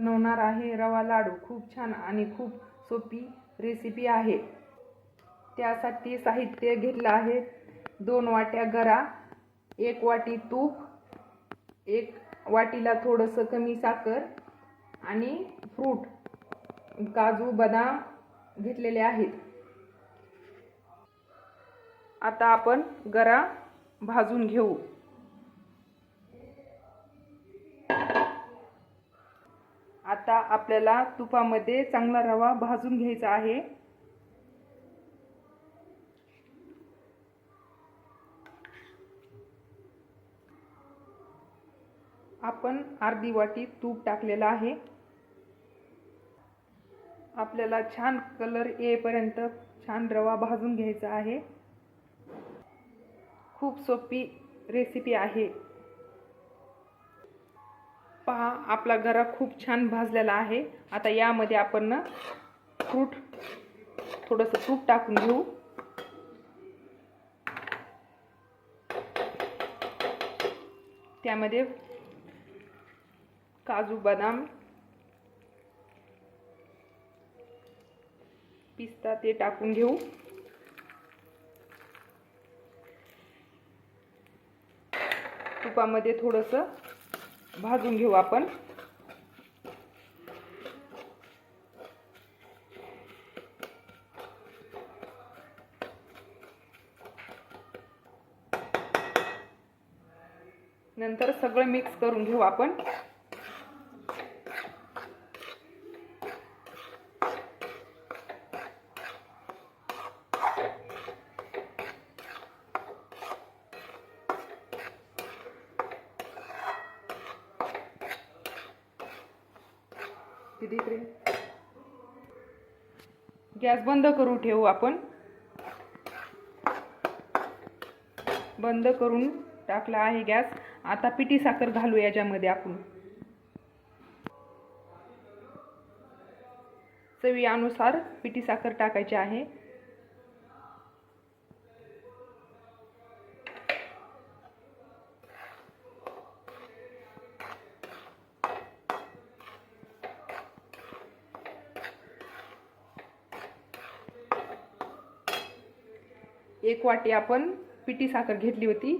बनवणार आहे रवा लाडू। खूप छान आणि खूप सोपी रेसिपी आहे। त्यासाठी साहित्य घेतले आहे 2 वाट्या गरा, 1 वाटी तूप, 1 वाटीला थोडंसं कमी साखर आणि फ्रूट काजू बदाम घेतलेले आहेत। आता आपण गरा भाजून घेऊ। आता आपल्याला तुपामध्ये चांगला रवा भाजून घ्यायचा आहे। आपण अर्धी वाटी तूप टाकलेला आहे। आपल्याला छान कलर येईपर्यंत छान रवा भाजून घ्यायचा आहे। खूप सोपी रेसिपी आहे। पहा, आपला गरा खूप छान भाजलेला आहे। आता यामध्ये आपण फ्रूट थोडंसं तूप टाकून घेऊ। त्यामध्ये काजू बदाम पिस्ता ते टाकून घेऊ। तुपामध्ये थोडंसं भाजून घेऊ आपण। नंतर सगळं मिक्स करून घेऊ आपण। गॅस बंद करून ठेवू आपण। बंद करून टाकला आहे गॅस। आता पिठी साखर घालू याच्यामध्ये आपण। चवीनुसार पिठी साखर टाकायची आहे। एक वाटी आपण पिठी साखर घेतली होती।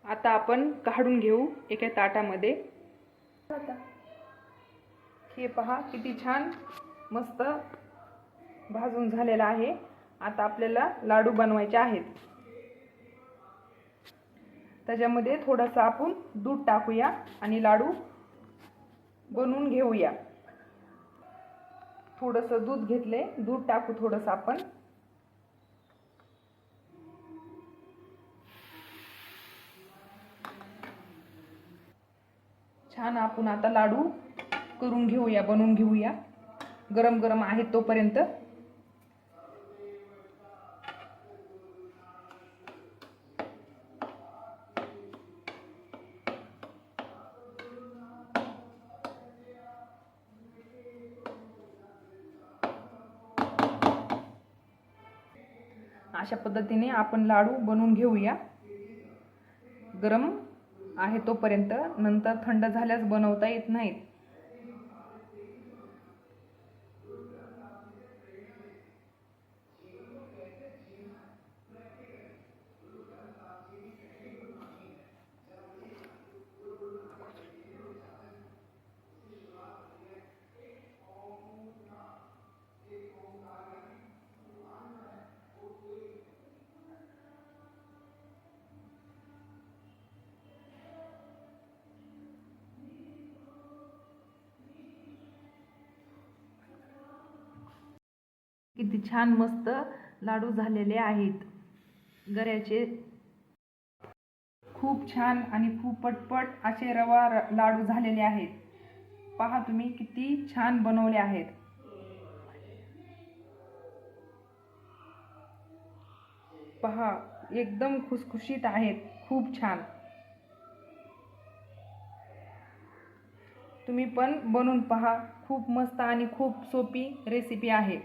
आता आपण काढून घेऊ एका ताटामध्ये। हे पहा, किती छान मस्त भाजून झालेला आहे। आता आपल्याला लाडू बनवायचे आहेत। त्याच्यामध्ये थोडंसं आपण दूध टाकूया आणि लाडू बनवून घेऊया। थोडंसं दूध घेतले, दूध टाकू थोडंसं आपण। छान आपण आता लाडू करून घेऊया, बनवून घेऊया। गरम गरम आहे तोपर्यंत। अशा पद्धतीने आपण लाडू बनवून घेऊया गरम आहे तोपर्यंत। नंतर थंड झाल्यास बनवता येत नाहीत। किती छान मस्त लाडू झालेले आहेत गऱ्याचे। खूप छान आणि खूप पटपट असे रवा लाडू झालेले आहेत। पहा तुम्ही किती छान बनवले आहेत. पहा एकदम खुसखुशीत आहेत, खूप छान. तुम्ही पण बनवून पहा, खूप मस्त आणि खूप सोपी रेसिपी आहे.